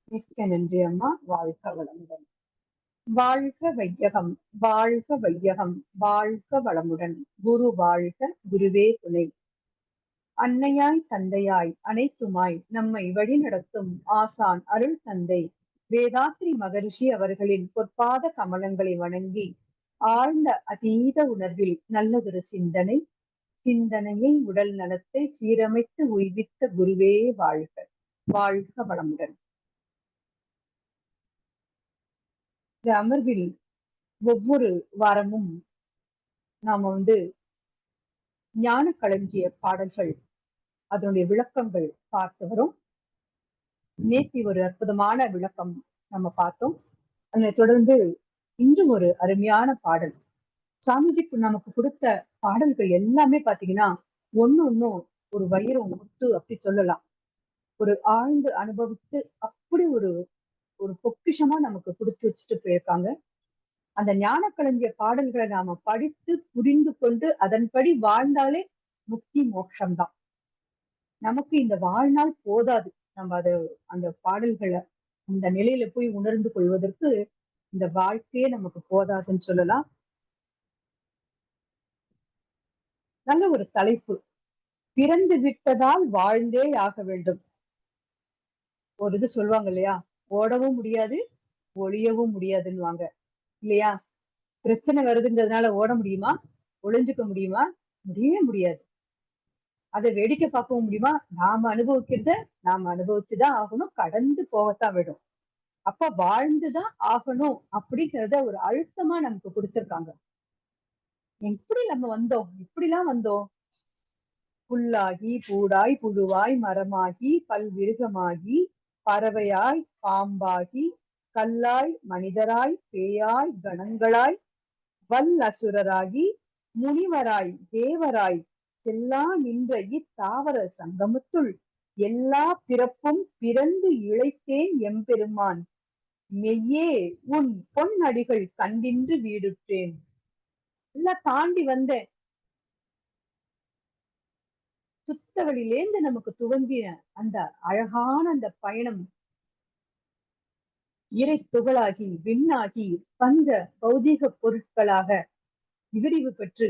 மிக்க நன்றி அம்மா. வாழ்க வளமுடன். வாழ்க வையகம், வாழ்க வையகம், வாழ்க வளமுடன். குரு வாழ்க, குருவே துணை. அன்னையாய் தந்தையாய் அனைத்துமாய் நம்மை வழிநடத்தும் ஆசான் அருள் தந்தை வேதாத்ரி மகரிஷி அவர்களின் பொற்பாத கமலங்களை வணங்கி ஆழ்ந்த அதீத உணர்வில் நல்லதொரு சிந்தனை, சிந்தனையை உடல் நலத்தை சீரமைத்து உய்வித்த குருவே வாழ்க. வாழ்க வளமுடன். இந்த அமர்வில் ஒவ்வொரு வாரமும் நாம ஞான களஞ்சிய பாடல்கள் அதனுடைய விளக்கங்கள் பார்த்து வரும். நேத்தி ஒரு அற்புதமான விளக்கம் நம்ம பார்த்தோம். அதனை தொடர்ந்து இன்று ஒரு அருமையான பாடல். சாமிஜி நமக்கு கொடுத்த பாடல்கள் எல்லாமே பாத்தீங்கன்னா ஒன்னும் ஒரு வைரம் முத்து அப்படி சொல்லலாம். ஒரு ஆழ்ந்து அனுபவித்து அப்படி ஒரு ஒரு பொக்கிஷமா நமக்கு கொடுத்து வச்சுட்டு போயிருக்காங்க. அந்த ஞான களஞ்சிய பாடல்களை நாம படித்து புரிந்து கொண்டு அதன்படி வாழ்ந்தாலே முக்தி மோட்சம்தான். நமக்கு இந்த வாழ்நாள் போதாது. நம்ம அந்த பாடல்களை அந்த நிலையில போய் உணர்ந்து கொள்வதற்கு இந்த வாழ்க்கையே நமக்கு போதாதுன்னு சொல்லலாம். நல்ல ஒரு தலைப்பு, பிறந்து விட்டதால் வாழ்ந்தே ஆக வேண்டும். ஒரு இது சொல்லுவாங்க இல்லையா, ஓடவும் முடியாது ஒளியவும் முடியாதுன்னுவாங்க இல்லையா. பிரச்சனை வருதுங்கிறதுனால ஓட முடியுமா, ஒளிஞ்சுக்க முடியுமா? முடியவே முடியாது. அதை வேடிக்கை பார்க்கவும் முடியுமா? நாம அனுபவிக்கிறத நாம அனுபவிச்சுதான் ஆகணும், கடந்து போகத்தான் விடும். அப்ப வாழ்ந்துதான் ஆகணும் அப்படிங்கிறத ஒரு அழுத்தமா நமக்கு கொடுத்திருக்காங்க. எப்படி நம்ம வந்தோம், இப்படிலாம் வந்தோம். புல்லாகி பூடாய் புழுவாய் மரமாகி பல்விருகமாகி பறவையாய் பாம்பாகி கல்லாய் மனிதராய் பேயாய் கணங்களாய் வல்லசுரராகி முனிவராய் தேவராய் செல்லா நின்ற இத்தாவர சங்கமத்துள் எல்லா பிறப்பும் பிறந்து இழைத்தேன் எம்பெருமான் மெய்யே உன் பொன் அடிகள் கண்டின்று வீடுற்றேன். எல்லாம் தாண்டி வந்தேன். சுத்தவழிலேந்து நமக்கு துவங்கிய அந்த அழகான அந்த பயணம் இறை துகளாகி விண்ணாகி பஞ்ச பௌதீக பொருட்களாக விரிவு பெற்று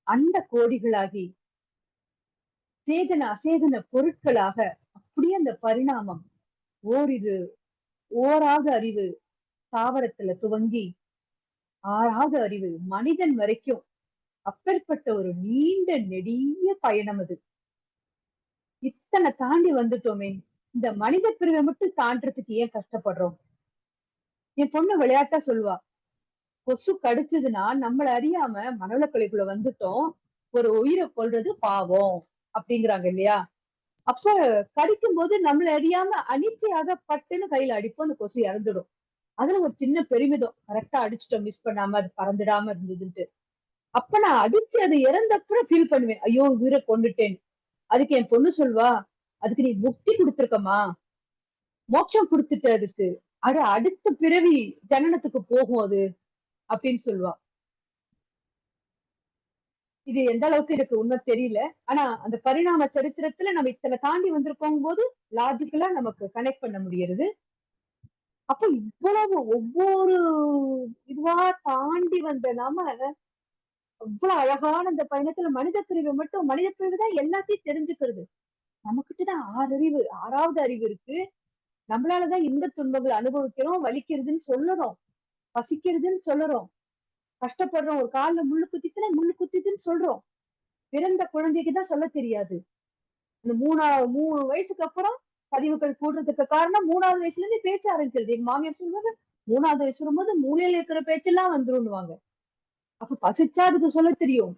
அண்ட கோடிகளாகி சேதன அசேதன பொருட்களாக அப்படியே அந்த பரிணாமம் ஓராவது அறிவு தாவரத்துல துவங்கி ஆறாவது அறிவு மனிதன் வரைக்கும் அப்பேற்பட்ட ஒரு நீண்ட நெடிய பயணம் அது. இத்தனை தாண்டி வந்துட்டோமே, இந்த மனித பிரிவை மட்டும் தாண்டறதுக்கு ஏன் கஷ்டப்படுறோம்? என் பொண்ணு விளையாட்டா சொல்லுவா, கொசு கடிச்சதுன்னா நம்மள அறியாம மனவளக்கலைக்குள்ள வந்துட்டோம், ஒரு உயிரை கொல்றது பாவம் அப்படிங்கிறாங்க இல்லையா. அப்ப கடிக்கும் போது நம்மள அறியாம அனிச்சையாக பட்டுன்னு கையில அடிப்போம், அந்த கொசு இறந்துடும். அதுல ஒரு சின்ன பெருமிதம், கரெக்டா அடிச்சுட்டோம், மிஸ் பண்ணாம அது பறந்துடாம இருந்ததுன்ட்டு. அப்ப நான் அடிச்சு அது இறந்தப்புறம் ஃபீல் பண்ணுவேன், ஐயோ உயிரை கொண்டுட்டேன். அதுக்கு என் பொண்ணு சொல்வா, அதுக்கு நீ முக்தி கொடுத்திருக்கமா, மோட்சம் கொடுத்துட்ட அதுக்கு, அடுத்த பிறவி ஜனனத்துக்கு போகும் அது அப்படின்னு சொல்லுவா. இது எந்த அளவுக்கு எனக்கு உண்மை தெரியல. ஆனா அந்த பரிணாம சரித்திரத்துல நம்ம இத்தனை தாண்டி வந்திருக்கோம் போது லாஜிக்கலா நமக்கு கனெக்ட் பண்ண முடியறது. அப்ப இவ்வளவு ஒவ்வொரு இதுவா தாண்டி வந்த நாம அவ்வளவு அழகான அந்த பயணத்துல மனித பிரிவு மட்டும், மனித பிரிவு தான் எல்லாத்தையும் தெரிஞ்சுக்கிறது. நமக்கிட்டதான் ஆறாவது அறிவு இருக்கு. நம்மளாலதான் இன்ப துன்பங்கள் அனுபவிக்கிறோம், வலிக்கிறதுன்னு சொல்லுறோம், பசிக்கிறதுன்னு சொல்லுறோம், கஷ்டப்படுறோம், ஒரு கால்ல முள்ளு குத்திட்டுன்னு சொல்றோம். பிறந்த குழந்தைக்குதான் சொல்ல தெரியாது. இந்த 3 வயசுக்கு அப்புறம் பதிவுகள் கூடுறதுக்கு காரணம் 3வது வயசுல இருந்து பேச்ச ஆரம்பிக்கிறது. எங்க மாமியார் சொல்லுவாங்க, 3வது வயசு வரும்போது மூளையில இருக்கிற பேச்செல்லாம் வந்துருன்னுவாங்க. அப்ப பசிச்சா அதுக்கு சொல்ல தெரியும்,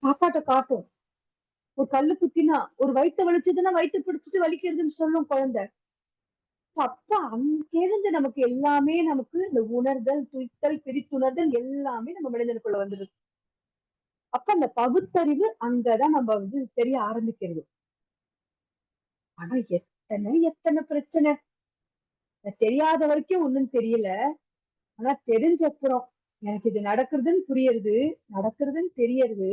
சாப்பாட்டை காட்டும். ஒரு கல்லு குத்தினா, ஒரு வயிற்று வலிச்சதுன்னா வயிற்று பிடிச்சிட்டு வலிக்கிறதுன்னு சொல்லும் குழந்தை. அப்ப அங்கிருந்து நமக்கு எல்லாமே, நமக்கு இந்த உணர்தல், துய்த்தல், பிரித்துணர்தல் எல்லாமே நம்ம மனிதனுக்குள்ள வந்துருது. அப்ப அந்த பகுத்தறிவு அங்கதான் நம்ம தெரிய ஆரம்பிக்கிறது. ஆனா எத்தனை பிரச்சனை. தெரியாத வரைக்கும் ஒண்ணும் தெரியல. ஆனா தெரிஞ்ச அப்புறம் எனக்கு இது நடக்குதுன்னு தெரியறது.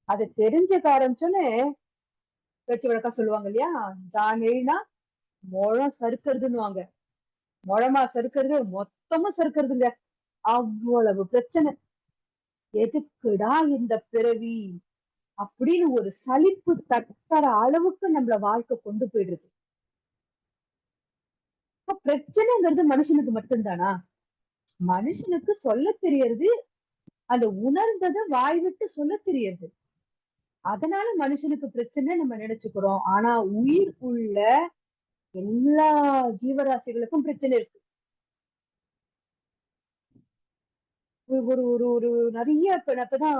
அதை தெரிஞ்சுக்க ஆரம்பிச்சோன்னு பேச்சு வழக்கா சொல்லுவாங்க இல்லையா, ஜான் எழுனா முழம் சறுக்கிறதுன்னுவாங்க. முழமா சறுக்கிறது, மொத்தமும் சறுக்கிறதுங்க. அவ்வளவு பிரச்சனை. எதுக்குடா இந்த பிறவி அப்படின்னு ஒரு சலிப்பு தட்டுற அளவுக்கு நம்மள வாழ்க்கை கொண்டு போயிடுது. இப்ப பிரச்சனைங்கிறது மனுஷனுக்கு மட்டும்தானா? மனுஷனுக்கு சொல்ல தெரியறது, அந்த உணர்ந்ததை வாய் விட்டு சொல்ல தெரியாது. அதனால மனுஷனுக்கு பிரச்சனை நம்ம நினைச்சுக்கிறோம். ஆனா உயிர் உள்ள எல்லா ஜீவராசிகளுக்கும் பிரச்சனை இருக்கு. ஒரு ஒரு ஒரு நிறைய இப்பதான்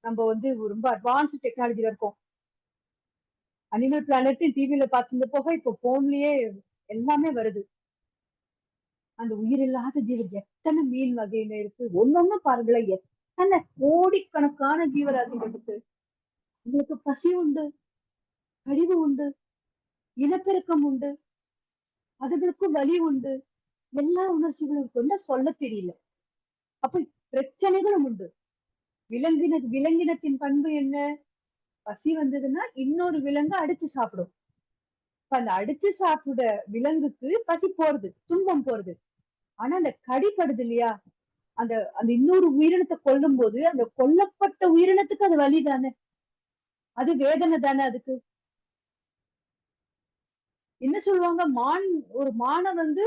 நம்ம வந்து ரொம்ப அட்வான்ஸ் டெக்னாலஜில இருக்கோம். அனிமல் பிளானட் டிவில பார்த்திருந்த போக இப்ப போன்லயே எல்லாமே வருது. அந்த உயிரில்லாத ஜீவன் எத்தனை மீன் வகையில இருக்கு, ஒன்னொன்னு பாருங்களேன், எத்தனை கோடிக்கணக்கான ஜீவராசிகள் இருக்கு. உங்களுக்கு பசி உண்டு, கழிவு உண்டு, இனப்பெருக்கம் உண்டு, அதுகளுக்கும் வலி உண்டு, எல்லா உணர்ச்சிகளும் கொண்ட சொல்ல தெரியல. அப்ப பிரச்சனைகளும் உண்டு. விலங்கினத்தின் பண்பு என்ன? பசி வந்ததுன்னா இன்னொரு விலங்கு அடிச்சு சாப்பிடும். அந்த அடிச்சு சாப்பிட விலங்குக்கு பசி போறது, துன்பம் போறது. ஆனா அந்த கடிப்படுது இல்லையா, அந்த அந்த இன்னொரு உயிரினத்தை கொல்லும் போது அந்த கொல்லப்பட்ட உயிரினத்துக்கு அது வலி தானே, அது வேதனை தானே அதுக்கு. என்ன சொல்லுவாங்க, ஒரு மானை வந்து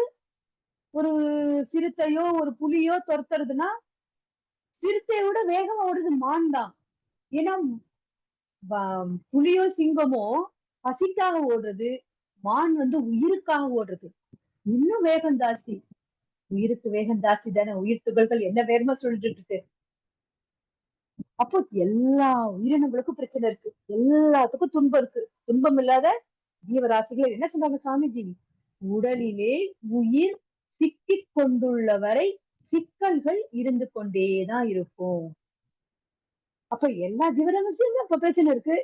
ஒரு சிறுத்தையோ ஒரு புலியோ துரத்துறதுன்னா சிறுத்தையை விட வேகமா ஓடுது மான் தான். ஏன்னா புலியோ சிங்கமோ பசிக்காக ஓடுறது, மான் வந்து உயிருக்காக ஓடுறது. இன்னும் வேகம் ஜாஸ்தி. உயிருக்கு வேகம் ஜாஸ்தி தானே, உயிர் துகள்கள் என்ன வேகமா சொல்லிட்டு இருக்கு. அப்போ எல்லா உயிரினங்களுக்கும் பிரச்சனை இருக்கு, எல்லாத்துக்கும் துன்பம் இருக்கு. துன்பம் இல்லாத ஜீவராசிகள் என்ன சொன்னாங்க சாமிஜி? உடலிலே உயிர் சிக்கிக் கொண்டுள்ள வரை சிக்கல்கள் இருந்து கொண்டேதான் இருக்கும். அப்ப எல்லா ஜீவராசிக்கும் அப்ப பிரச்சனை இருக்கு,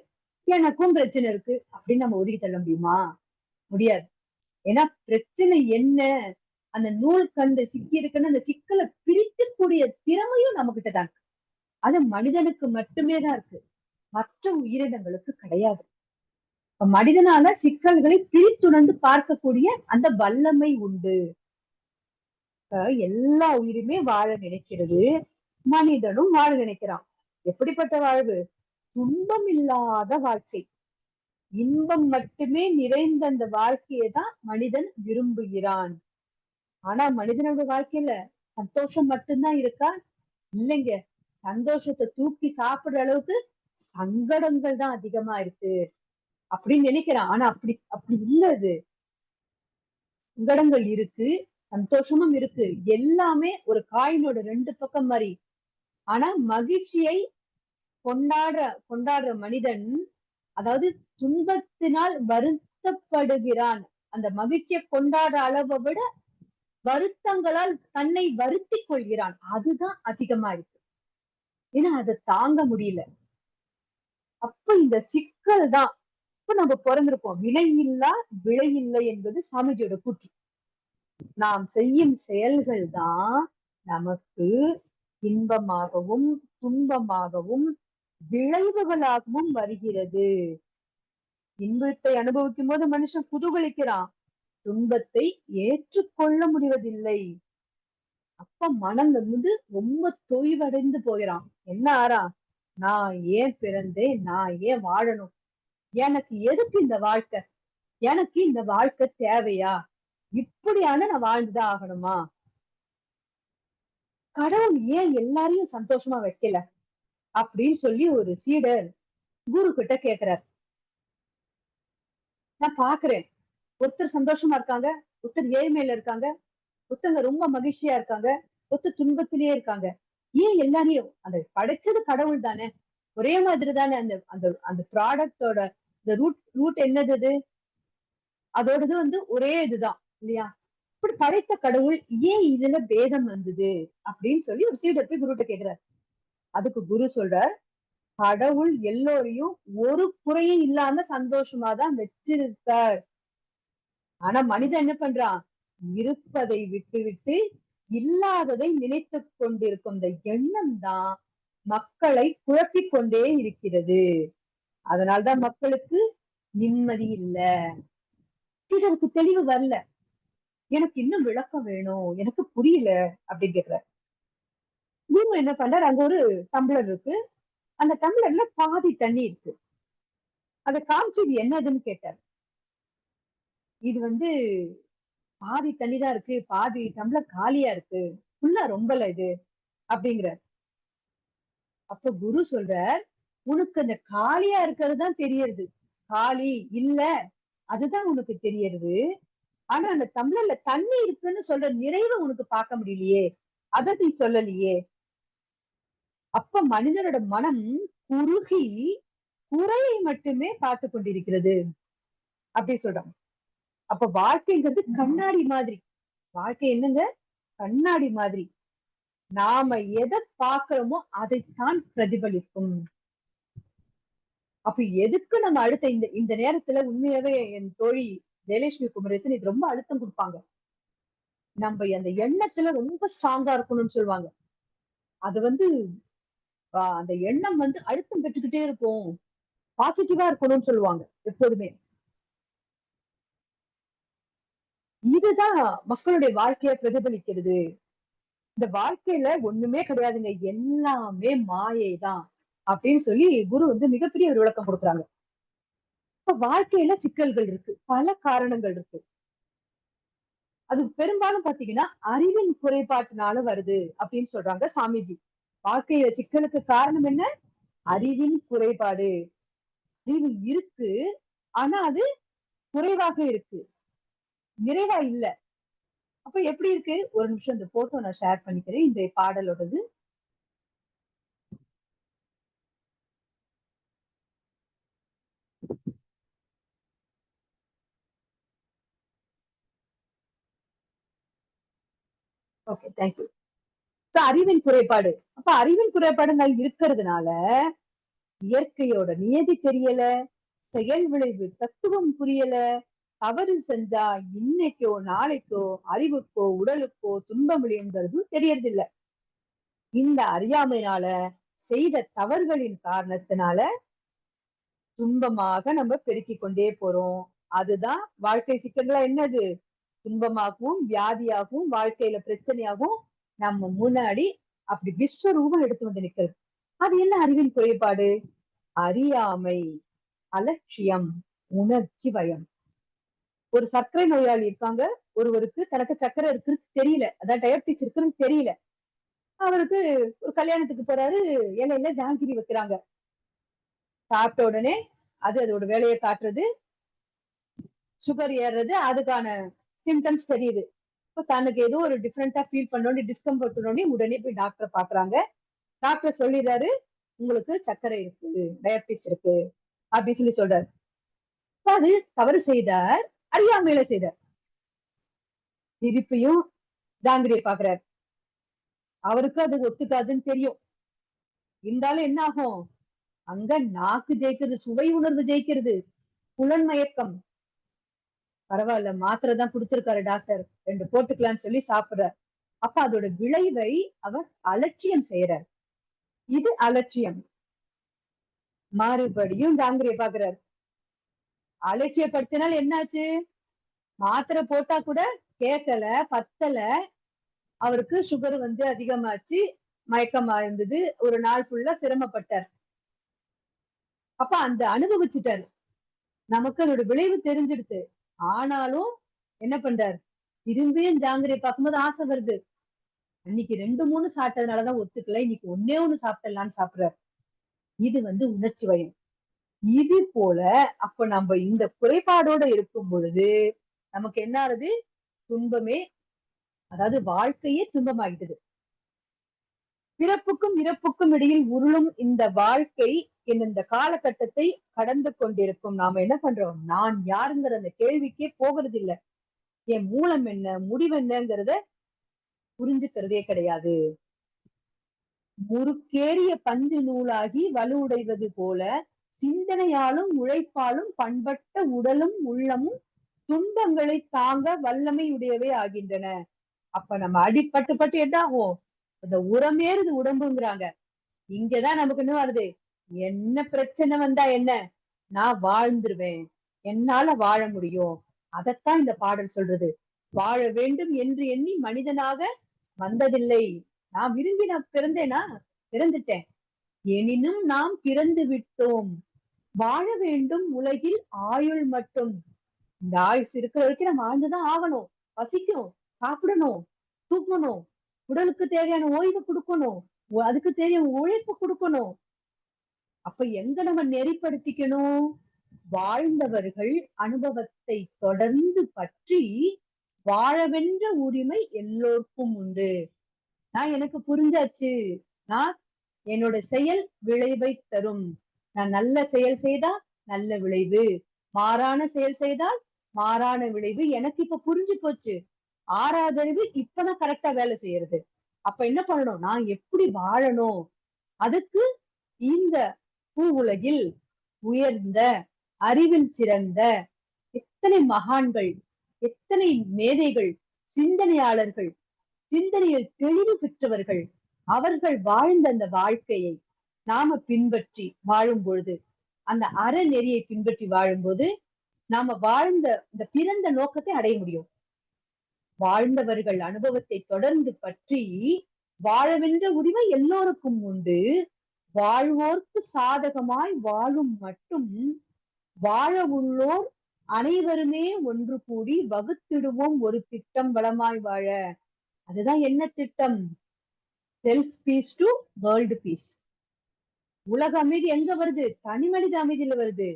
எனக்கும் பிரச்சனை இருக்கு அப்படின்னு நம்ம ஒதுக்கி தள்ள முடியுமா? முடியாது. ஏன்னா பிரச்சனை என்ன, அந்த நூல் கண்டு சிக்கி இருக்குன்னு அந்த சிக்கலை பிரிக்கக்கூடிய திறமையும் நம்ம கிட்டதான் இருக்கு. அது மனிதனுக்கு மட்டுமே தான் இருக்கு, மற்ற உயிரினங்களுக்கு கிடையாது. மனிதனால சிக்கல்களை பிரித்துணர்ந்து பார்க்கக்கூடிய அந்த வல்லமை உண்டு. எல்லா உயிருமே வாழ நினைக்கிறது, மனிதனும் வாழ நினைக்கிறான். எப்படிப்பட்ட வாழ்வு? துன்பம் இல்லாத வாழ்க்கை, இன்பம் மட்டுமே நிறைந்த அந்த வாழ்க்கையை தான் மனிதன் விரும்புகிறான். ஆனா மனிதனோட வாழ்க்கையில சந்தோஷம் மட்டும்தான் இருக்கா? இல்லைங்க. சந்தோஷத்தை தூக்கி சாப்பிடுற அளவுக்கு சங்கடங்கள் தான் அதிகமா இருக்கு அப்படின்னு நினைக்கிறான். ஆனா அப்படி அப்படி இல்ல. அது சங்கடங்கள் இருக்கு, சந்தோஷமும் இருக்கு, எல்லாமே ஒரு காயினோட ரெண்டு பக்கம் மாதிரி. ஆனா மகிழ்ச்சியை கொண்டாடுற கொண்டாடுற மனிதன், அதாவது துன்பத்தினால் வருத்தப்படுகிறான். அந்த மகிழ்ச்சியை கொண்டாடுற அளவை விட வருத்தங்களால் தன்னை வருத்திக் கொள்கிறான். அதுதான் அதிகமா இருக்கு. ஏன்னா அதை தாங்க முடியல. அப்ப இந்த சிக்கல் தான். இப்ப நம்ம பிறந்திருப்போம், வினை இல்லா விலை இல்லை என்பது சாமிஜியோட கூற்று. நாம் செய்யும் செயல்கள் தான் நமக்கு இன்பமாகவும் துன்பமாகவும் விளைவுகளாகவும் வருகிறது. இன்பத்தை அனுபவிக்கும் போது மனுஷன் குதூகலிக்கிறான், துன்பத்தை ஏற்றுக்கொள்ள முடிவதில்லை. அப்ப மனம் வந்து ரொம்ப தொய்வடைந்து போயிறான். என்ன ஆறா, நான் ஏன் பிறந்தேன், நான் ஏன் வாழணும், எனக்கு எதுக்கு இந்த வாழ்க்கை, எனக்கு இந்த வாழ்க்கை தேவையா, இப்படியான நான் வாழ்ந்துதான் ஆகணுமா, கடவுள் ஏன் எல்லாரையும் சந்தோஷமா வைக்கல அப்படின்னு சொல்லி ஒரு சீடர் குரு கிட்ட கேக்குறார். நான் பாக்குறேன், ஒருத்தர் சந்தோஷமா இருக்காங்க, ஒருத்தர் ஏழ்மையில இருக்காங்க, ஒருத்தங்க ரொம்ப மகிழ்ச்சியா இருக்காங்க, ஒருத்தர் துன்பத்திலேயே இருக்காங்க. ஏன் எல்லாரையும், அந்த படைச்சது கடவுள் தானே, ஒரே மாதிரி தானே. அந்த அந்த அந்த ப்ராடக்டோட இந்த ரூட் என்னது, அதோடது வந்து ஒரே இதுதான் இல்லையா? இப்படி படைத்த கடவுள் ஏன் இதுல பேதம் வந்தது அப்படின்னு சொல்லி ஒரு சீடர் போய் குருட்ட கேக்குறாரு. அதுக்கு குரு சொல்றார், கடவுள் எல்லோரையும் ஒரு குறையும் இல்லாம சந்தோஷமா தான் வச்சிருக்கார். ஆனா மனிதன் என்ன பண்றான், இருப்பதை விட்டு விட்டு இல்லாததை நினைத்து கொண்டிருக்கும் இந்த எண்ணம் தான் மக்களை குழப்பிக் கொண்டே இருக்கிறது. அதனால்தான் மக்களுக்கு நிம்மதி இல்ல. சீடருக்கு தெளிவு வரல. எனக்கு இன்னும் விளக்கம் வேணும், எனக்கு புரியல அப்படின்னு கேக்குறாரு. குரு என்ன பண்றாரு, அங்க ஒரு டம்ளர் இருக்கு. அந்த டம்ளர்ல பாதி தண்ணி இருக்கு. அத காமிச்சு இது என்னதுன்னு கேட்டாரு. இது வந்து பாதி தண்ணி தான் இருக்கு, பாதி டம்ளர் காலியா இருக்கு, ஃபுல்லா ரொம்பல இது அப்படிங்கிறார். அப்ப குரு சொல்றார், உனக்கு அந்த காலியா இருக்கிறது தான் தெரியறது, காலி இல்ல அதுதான் உனக்கு தெரியறது. ஆனா அந்த டம்ளர்ல தண்ணி இருக்குன்னு சொல்ற நிறைவை உனக்கு பார்க்க முடியலையே, அதை நீ சொல்லலையே. அப்ப மனிதனோட மனம் குறுகி குறையை மட்டுமே பார்த்து கொண்டிருக்கிறது அப்படி சொல்றாங்க. அப்ப வாழ்க்கைங்கிறது கண்ணாடி மாதிரி. வாழ்க்கை என்னங்க, கண்ணாடி மாதிரி. நாம எதை பார்க்கிறோமோ அதைத்தான் பிரதிபலிக்கும். அப்ப எதுக்கு நம்ம அடுத்த இந்த இந்த நேரத்துல உண்மையாவே என் தோழி ஜெயலட்சுமி குமரேசன் இது ரொம்ப அழுத்தம் கொடுப்பாங்க. நம்ம அந்த எண்ணத்துல ரொம்ப ஸ்ட்ராங்கா இருக்கணும்னு சொல்லுவாங்க. அது வந்து அந்த எண்ணம் வந்து அழுத்தம் பெற்றுக்கிட்டே இருக்கும், பாசிட்டிவா இருக்கணும்னு சொல்லுவாங்க எப்போதுமே. இதுதான் மக்களுடைய வாழ்க்கைய பிரதிபலிக்கிறது. இந்த வாழ்க்கையில ஒண்ணுமே கிடையாதுங்க, எல்லாமே மாயை தான் அப்படின்னு சொல்லி குரு வந்து மிகப்பெரிய ஒரு விளக்கம் கொடுக்குறாங்க. இப்ப வாழ்க்கையில சிக்கல்கள் இருக்கு, பல காரணங்கள் இருக்கு. அது பெரும்பாலும் பாத்தீங்கன்னா அறிவின் குறைபாட்டினால வருது அப்படின்னு சொல்றாங்க சாமிஜி. வாழ்க்கையில சிக்கலுக்கு காரணம் என்ன? அறிவின் குறைபாடு. அறிவு இருக்கு, ஆனா அது குறைவாக இருக்கு, நிறைவா இல்ல. அப்ப எப்படி இருக்கு? ஒரு நிமிஷம் இந்த போட்டோ நான் ஷேர் பண்ணிக்கிறேன், இந்த பாடலோடது. Okay, thank you. அறிவின் குறைபாடு. அப்ப அறிவின் குறைபாடுகள் இருக்கிறதுனால இயற்கையோட நியதி தெரியல, செயல் விளைவு தத்துவம் புரியல, தவறு செஞ்சா இன்னைக்கோ நாளைக்கோ அறிவுக்கோ உடலுக்கோ துன்பம் விளையுங்கிறது தெரியறது இல்ல. இந்த அறியாமையினால செய்த தவறுகளின் காரணத்தினால துன்பமாக நம்ம பெருக்கிக் கொண்டே போறோம். அதுதான் வாழ்க்கை சிக்கல்களா என்னது? துன்பமாகவும் வியாதியாகவும் வாழ்க்கையில பிரச்சனையாகவும் நம்ம முன்னாடி அப்படி விஸ்வரூபம் எடுத்து வந்து நிக்கிறது. அது என்ன அறிவின் குறைபாடு? அறியாமை, அலட்சியம், உணர்ச்சி பயம். ஒரு சர்க்கரை நோயாளி இருக்காங்க, ஒருவருக்கு தனக்கு சர்க்கரை இருக்குன்னு தெரியல, அதான் டயபிட்டிஸ் இருக்குன்னு தெரியல. அவருக்கு ஒரு கல்யாணத்துக்கு போறாரு, இலையில ஜாங்கிரி வைக்கிறாங்க. சாப்பிட்ட உடனே அது அதோட வேலையை காட்டுறது, சுகர் ஏறுறது, அதுக்கான சிம்டம்ஸ் தெரியுது. இப்போ தனக்கு ஏதோ ஒரு டிஃப்ரெண்டா ஃபீல் பண்ணோன்னு டிஸ்கம்ஃபர்ட் உடனே போய் டாக்டரை பாக்குறாங்க. டாக்டர் சொல்லிடுறாரு, உங்களுக்கு சர்க்கரை இருக்கு, டயபிட்டிஸ் இருக்கு அப்படின்னு சொல்லி சொல்றாரு. அது தவறு செய்தார், அறியாமையில செய்தார். திருப்பியும் ஜாங்கிரியை பாக்குறாரு, அவருக்கு அது ஒத்துக்காதுன்னு தெரியும். இருந்தாலும் என்ன ஆகும்? அங்க நாக்கு ஜெயிக்கிறது, சுவை உணர்வு ஜெயிக்கிறது, புலன் மயக்கம். பரவாயில்ல, மாத்திரை தான் கொடுத்திருக்காரு டாக்டர், 2 போட்டுக்கலாம்னு சொல்லி சாப்பிடுறார். அப்ப அதோட விளைவை அவர் அலட்சியம் செய்யறார். இது அலட்சியம். மறுபடியும் ஜாங்கிரியை பாக்குறாரு, அலட்சியப்படுத்தினால் என்னாச்சு? மாத்திரை போட்டா கூட கேட்கல, பத்தல, அவருக்கு சுகர் வந்து அதிகமாச்சு, மயக்கமா இருந்தது, ஒரு நாள் ஃபுல்லா சிரமப்பட்டார். அப்ப அந்த அனுபவிச்சுட்டாரு, நமக்கு அதோட விளைவு தெரிஞ்சிடுது. ஆனாலும் என்ன பண்றாரு? திரும்பியும் ஜாங்கிரி பார்க்கும்போது ஆசை வருது. அன்னைக்கு 2 3 சாப்பிட்டதுனாலதான் ஒத்துக்கல, இன்னைக்கு ஒன்னே ஒண்ணு சாப்பிடலான்னு சாப்பிடுறாரு. இது வந்து உணர்ச்சி வயம். இது போல அப்ப நம்ம இந்த குறைபாடோட இருக்கும் பொழுது நமக்கு என்ன ஆகுது? துன்பமே, அதாவது வாழ்க்கையே துன்பமாகிட்டது. பிறப்புக்கும் இறப்புக்கும் இடையில் உருளும் இந்த வாழ்க்கை இந்த காலகட்டத்தை கடந்து கொண்டிருக்கும். நாம என்ன பண்றோம்? நான் யாருங்கிற அந்த கேள்விக்கே போகிறது இல்ல. என் மூலம் என்ன, முடிவு என்னங்கிறத புரிஞ்சுக்கிறதே கிடையாது. முறுக்கேறிய பஞ்சு நூலாகி வலுவுடைவது போல சிந்தனையாலும் உழைப்பாலும் பண்பட்ட உடலும் உள்ளமும் துன்பங்களை தாங்க வல்லமை உடையவே ஆகின்றன. அப்ப நம்ம அடிபட்டு பட்டு என்ன ஆகும்? அந்த உரமேறுது உடம்புங்கிறாங்க. இங்கதான் நமக்கு என்ன வருது? என்ன பிரச்சனை வந்தா என்ன, நான் வாழ்ந்துருவேன், என்னால வாழ முடியும், அதத்தான் இந்த பாடல் சொல்றது. வாழ வேண்டும் என்று எண்ணி மனிதனாக வந்ததில்லை. நான் விரும்பி நான் பிறந்தேனா? பிறந்துட்டேன். எனினும் நாம் பிறந்து விட்டோம். வாழ வேண்டும் உலகில் ஆயுள் மட்டும். இந்த ஆயுசு இருக்கிற வரைக்கும் நம்ம வாழ்ந்துதான் ஆகணும். பசிக்கும், சாப்பிடணும், தூக்கணும், உடலுக்கு தேவையான ஓய்வு கொடுக்கணும், அதுக்கு தேவையான உழைப்பு கொடுக்கணும். அப்ப எங்க நம்ம நெறிப்படுத்திக்கணும்? வாழ்ந்தவர்கள் அனுபவத்தை தொடர்ந்து பற்றி வாழவென்ற உரிமை எல்லோருக்கும் உண்டு. நான் எனக்கு புரிஞ்சாச்சு. நான் என்னோட செயல் விளைவை தரும். நான் நல்ல செயல் செய்தா நல்ல விளைவு, மாறான செயல் செய்தால் மாறான விளைவு. எனக்கு இப்ப புரிஞ்சு போச்சு. ஆறாவது அறிவு இப்பதான் கரெக்டா வேலை செய்யறது. அப்ப என்ன பண்ணணும்? நான் எப்படி வாழணும்? அதுக்கு இந்த பூ உலகில் உயர்ந்த அறிவில் சிறந்த எத்தனை மகான்கள், எத்தனை மேதைகள், சிந்தனையாளர்கள், சிந்தனையில் தெளிவு பெற்றவர்கள், அவர்கள் வாழ்ந்த அந்த வாழ்க்கையை நாம பின்பற்றி வாழும் பொழுது, அந்த அறநெறியை பின்பற்றி வாழும்போது நாம வாழ்ந்த இந்த பிறந்த நோக்கத்தை அடைய முடியும். வாழ்ந்தவர்கள் அனுபவத்தை தொடர்ந்து பற்றி வாழவென்ற உரிமை எல்லோருக்கும் உண்டு. வாழ்வோர்க்கு சாதகமாய் வாழும் மட்டும் வாழ உள்ளோர் அனைவருமே ஒன்று கூடி வகுத்திடுவோம் ஒரு திட்டம் வளமாய் வாழ. அதுதான் என்ன திட்டம்? Self peace to world peace. உலக அமைதி எங்க வருது? தனி மனித அமைதியில வருது.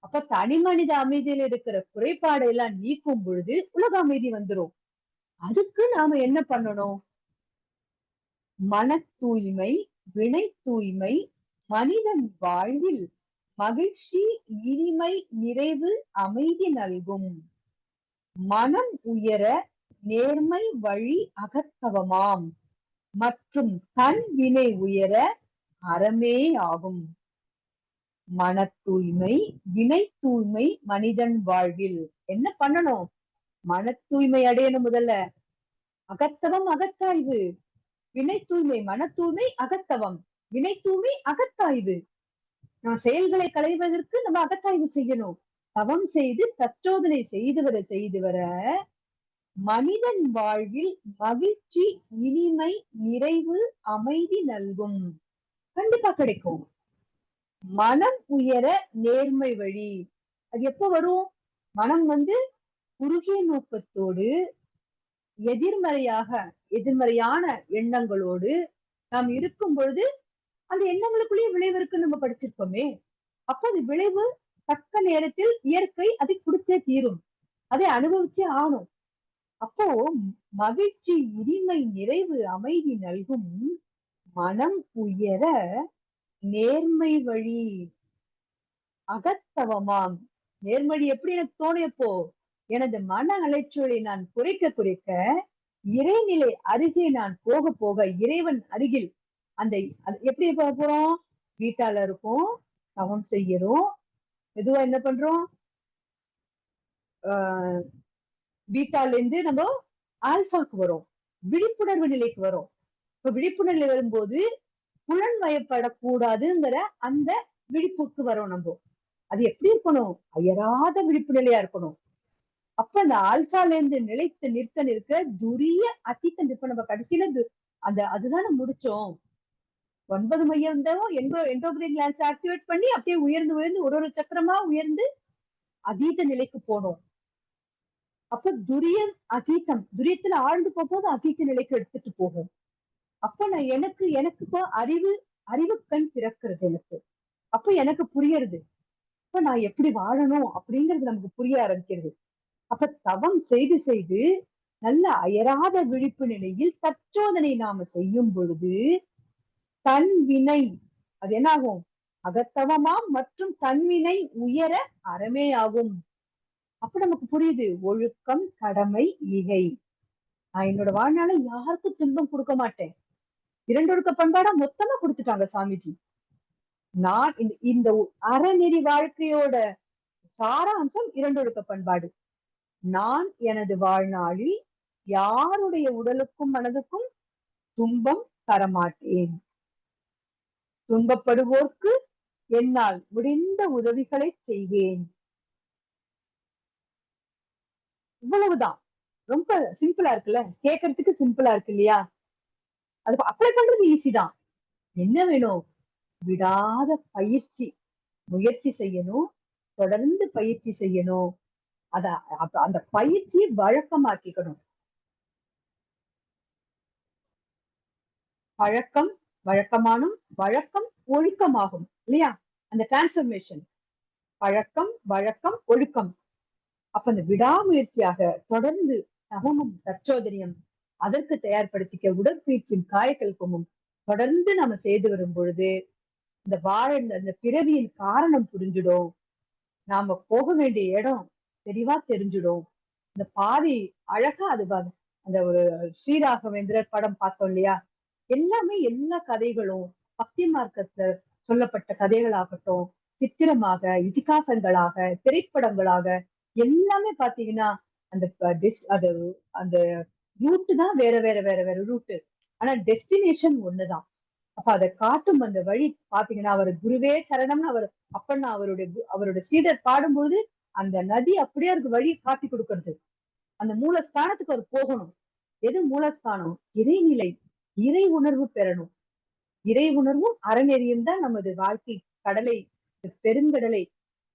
அப்ப தனி மனித அமைதியில இருக்கிற குறைபாடை எல்லாம் நீக்கும் பொழுது உலக அமைதி வந்துரும். அதுக்கு நாம என்ன பண்ணணும்? மன தூய்மை, வினை தூய்மை மனிதன் வாழ்வில் மகிழ்ச்சி, இனிமை, நிறைவு, அமைதி நல்கும். மனம் உயர நேர்மை வழி அகத்தவமாம் மற்றும் தன் வினை உயர அறமே ஆகும். மன தூய்மை, வினை தூய்மை மனிதன் வாழ்வில் என்ன பண்ணணும்? மன தூய்மை அடையணும். முதல்ல அகத்தவம், அகத்தாய்வு. வினை தூய்மை, மன தூய்மை, அகத்தவம். வினை தூய்மை, அகத்தாய்வு. நம்ம செயல்களை களைவதற்கு நம்ம அகத்தாய்வு செய்யணும். தவம் செய்து தற்றோதனை செய்து வர மனிதன் வாழ்வில் மகிழ்ச்சி, இனிமை, நிறைவு, அமைதி நல்கும். கண்டிப்பா கிடைக்கும். மனம் உயர நேர்மை வழி. அது எப்ப வரும்? மனம் குறுகிய நோக்கத்தோடு எதிர்மறையான எண்ணங்களோடு நாம் இருக்கும் பொழுது அந்த எண்ணங்களுக்குள்ளேயே விளைவு இருக்குன்னு நம்ம படிச்சிருக்கோமே. அப்போ அது விளைவு தக்க நேரத்தில் இயற்கை அதை கொடுத்தே தீரும். அதை அனுபவிச்சே ஆகணும். அப்போ மகிழ்ச்சி, இனிமை, நிறைவு, அமைதி நல்கும் மனம் உயர நேர்மை வழி அகத்தவமாம். நேர்மழி எப்படி எனக்கு தோணியப்போ எனது மன அலைச்சலை நான் குறைக்க இறைநிலை அருகே நான் போக போக இறைவன் அருகில் அந்த எப்படி போறோம்? வீட்டால இருக்கும், தவம் செய்யறோம், மெதுவா என்ன பண்றோம்? பீட்டால இருந்து நம்ம ஆல்பாக்கு வரும், விழிப்புணர்வு நிலைக்கு வரும். இப்ப விழிப்புணர்வு வரும்போது புலன் வயப்படக்கூடாதுங்கிற அந்த விழிப்புக்கு வரும். நம்ம அது எப்படி இருக்கணும்? அயராத விழிப்பு நிலையா இருக்கணும். அப்ப அந்த ஆல்பால இருந்து நிலைத்து நிற்க துரிய அத்தீத்தம். இப்ப நம்ம கடைசியில அந்த அதுதானே முடிச்சோம். 9 மையம் எண்டோகிரைன் கிளான்ஸ் ஆக்டிவேட் பண்ணி அப்படியே உயர்ந்து ஒரு சக்கரமா உயர்ந்து அதீத நிலைக்கு போனோம். அப்ப துரியம் அதீதம், துரியத்துல ஆழ்ந்து போகும்போது அதீத நிலைக்கு எடுத்துட்டு போகும். அப்ப நான் எனக்கு இப்போ அறிவு கண் திறக்கிறது எனக்கு. அப்ப எனக்கு புரியறது. அப்ப நான் எப்படி வாழணும் அப்படிங்கிறது நமக்கு புரிய ஆரம்பிக்கிறது. அப்ப தவம் செய்து நல்ல அயராத விழிப்பு நிலையில் தற்சோதனை நாம செய்யும் பொழுது தன் வினை அது என்ன ஆகும்? அகத்தவமாம் மற்றும் தன்வினை உயர அறமே ஆகும். அப்ப நமக்கு புரியுது, ஒழுக்கம், கடமை, ஈகை. நான் என்னோட வாழ்நாள யாருக்கும் துன்பம் கொடுக்க மாட்டேன். இரண்டொழுக்க பண்பாடா மொத்தமா கொடுத்துட்டாங்க சாமிஜி. நான் இந்த அறநெறி வாழ்க்கையோட சாராம்சம் இரண்டொழுக்க பண்பாடு. நான் எனது வாழ்நாளில் யாருடைய உடலுக்கும் மனதுக்கும் துன்பம் தரமாட்டேன். துன்பப்படுவோர்க்கு என்னால் முடிந்த உதவிகளை செய்வேன். இவ்வளவுதான். ரொம்ப சிம்பிளா இருக்குல்ல, கேட்கறதுக்கு சிம்பிளா இருக்கு இல்லையா? அது அப்ளை பண்றது ஈஸி தான். என்ன வேணும்? விடாத பயிற்சி, முயற்சி செய்யணும். தொடர்ந்து பயிற்சி செய்யணும். அத அந்த பயிற்சியை வழக்கமாக்கிக்கணும். பழக்கம் வழக்கமானும், வழக்கம் ஒழுக்கமாகும் இல்லையா? அந்த டிரான்ஸ்பர்மேஷன். பழக்கம், வழக்கம், ஒழுக்கம். அப்ப அந்த விடாமுயற்சியாக தொடர்ந்து தவமும் தற்சோதனையும் அதற்கு தயார்படுத்திக்க உடற்பயிற்சியும் காயக்கல்பமும் தொடர்ந்து நம்ம செய்து வரும் பொழுது இந்த அந்த பிறவியின் காரணம் புரிஞ்சிடும். நாம போக வேண்டிய இடம் தெளிவா தெரிஞ்சிடும். இந்த பாதி அழகா அது அந்த ஒரு ஸ்ரீராகவேந்திரர் படம் பார்த்தோம் இல்லையா? எல்லாமே எல்லா கதைகளும் பக்தி மார்க்கத்துல சொல்லப்பட்ட கதைகளாகட்டும், சித்திரமாக, இதிகாசங்களாக, திரைப்படங்களாக எல்லாமே பாத்தீங்கன்னா அந்த அது அந்த ரூட் தான் வேற வேற வேற வேற ரூட். ஆனா டெஸ்டினேஷன் ஒண்ணுதான். அப்ப அதை காட்டும் அந்த வழி பாத்தீங்கன்னா அவர் குருவே சரணம்னு அவர் அப்பன்னா அவருடைய சீடர் பாடும்போது அந்த நதி அப்படியே அவருக்கு வழி காட்டி கொடுக்கறது. அந்த மூலஸ்தானத்துக்கு அவர் போகணும். எது மூலஸ்தானம்? இறைநிலை, இறை உணர்வு பெறணும். இறை உணர்வும் அறநெறியும் தான் நமது வாழ்க்கை கடலை, பெருங்கடலை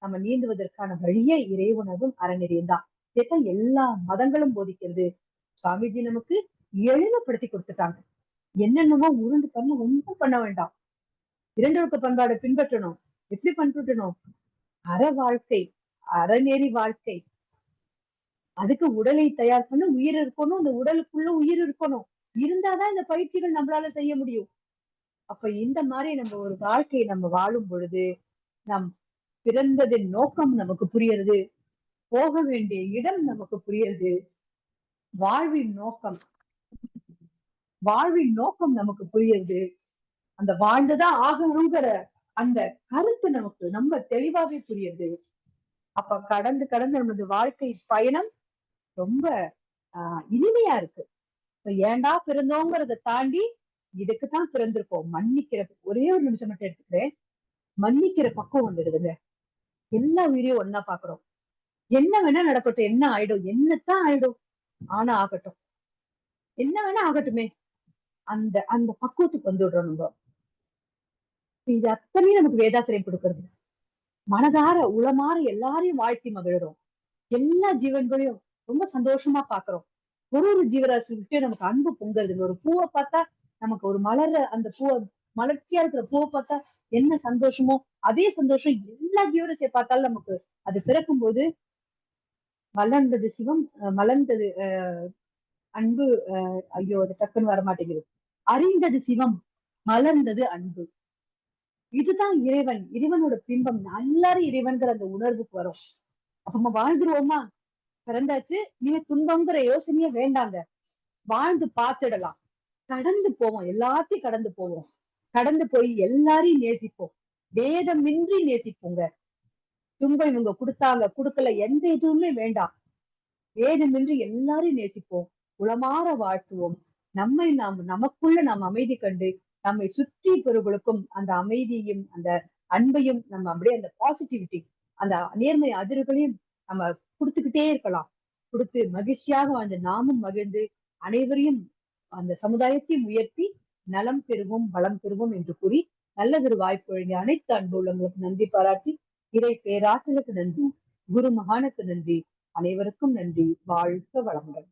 நம்ம நீந்துவதற்கான வழியே இறை உணர்வும் அறநெறியும் தான். இதைத்தான் எல்லா மதங்களும் போதிக்கிறது. சுவாமிஜி நமக்கு எளிமைப்படுத்தி கொடுத்துட்டாங்க. என்னென்னமோ உருண்டு பண்ண ஒன்றும் பண்ண வேண்டாம். இரண்டொழுக்க பண்பாடை பின்பற்றணும். எப்படி பின்பற்றணும்? அற வாழ்க்கை, அறநெறி வாழ்க்கை. அதுக்கு உடலை தயார் பண்ண உயிர் இருக்கணும். அந்த உடலுக்குள்ள உயிர் இருக்கணும். இருந்தாதான் இந்த பயிற்சிகள் நம்மளால செய்ய முடியும். அப்ப இந்த மாதிரி நம்ம ஒரு வாழ்க்கையை நம்ம வாழும் பொழுது நம் பிறந்ததின் நோக்கம் நமக்கு புரியுறது. போக வேண்டிய இடம் நமக்கு புரியுது. வாழ்வின் நோக்கம் வாழ்வின் நோக்கம் நமக்கு புரியுது. அந்த வாழ்ந்துதான் ஆகணுங்கிற அந்த கருத்து நமக்கு நம்ம தெளிவாவே புரியுது. அப்ப கடந்து கடந்து நமது வாழ்க்கை பயணம் ரொம்ப இனிமையா இருக்கு. இப்ப ஏன்டா பிறந்தோங்கிறத தாண்டி இதுக்குத்தான் பிறந்திருக்கோம். மன்னிக்கிற ஒரே ஒரு நிமிஷம் மட்டும் எடுத்துக்கிறேன். மன்னிக்கிற பக்குவம் வந்துடுதுங்க. எல்லா உயிரையும் ஒன்னா பாக்குறோம். என்ன வேணா நடக்கட்டும், என்ன ஆயிடும், என்னத்தான் ஆயிடும், ஆனா ஆகட்டும், என்ன வேணா ஆகட்டுமே, அந்த அந்த பக்குவத்துக்கு வந்துடுறோம் நம்ம. இது அத்தனையும் நமக்கு வேதாசிரியம் கொடுக்கறது. மனதார உளமாற எல்லாரையும் வாழ்த்தி மகிழ்றோம். எல்லா ஜீவன்களையும் ரொம்ப சந்தோஷமா பாக்குறோம். ஒரு ஒரு ஜீவராசிகிட்டே நமக்கு அன்பு பொங்குறது. ஒரு பூவை பார்த்தா நமக்கு ஒரு மலர்ற அந்த பூவை மலர்ச்சியா இருக்கிற பூவை பார்த்தா என்ன சந்தோஷமோ அதே சந்தோஷம் எல்லா ஜீவராசியை பார்த்தாலும் நமக்கு அது பிறக்கும் போது மலர்ந்தது சிவம், மலர்ந்தது அன்பு. ஐயோ அது டக்குன்னு வரமாட்டேங்குது. அறிந்தது சிவம், மலர்ந்தது அன்பு. இதுதான் இறைவன், இறைவனோட பிம்பம். எல்லாரும் இறைவன்கிற அந்த உணர்வுக்கு வரும். அப்ப நம்ம வாழ்ந்துருவோமா? பிறந்தாச்சு, நீ துன்பங்கிற யோசனையே வேண்டாங்க. வாழ்ந்து பார்த்துடலாம். கடந்து போவோம், எல்லாத்தையும் கடந்து போவோம். கடந்து போய் எல்லாரையும் நேசிப்போம். வேதமின்றி நேசிப்போங்க. துன்பம் இவங்க கொடுத்தாங்க கொடுக்கல எந்த எதுவுமே வேண்டாம். வேதமின்றி எல்லாரையும் நேசிப்போம். உளமாற வாழ்த்துவோம். நாம் நமக்குள்ள நாம் அமைதி கண்டு நம்மை சுற்றி இருப்பவர்களுக்கும் அந்த அமைதியையும் அந்த அன்பையும் நம்ம அப்படியே அந்த பாசிட்டிவிட்டி அந்த நேர்மை அதிர்களையும் நம்ம கொடுத்துக்கிட்டே இருக்கலாம். கொடுத்து மகிழ்ச்சியாக வாழ்ந்து நாமும் மகிழ்ந்து அனைவரையும் அந்த சமுதாயத்தையும் உயர்த்தி நலம் பெறுவோம், வளம் பெறுவோம் என்று கூறி நல்லதொரு வாய்ப்பு வழங்கிய அனைத்து அன்பு உள்ளவங்களுக்கு நன்றி பாராட்டி, இறை பேராற்றலுக்கு நன்றி, குரு மகானுக்கு நன்றி, அனைவருக்கும் நன்றி. வாழ்க வளமுடன்.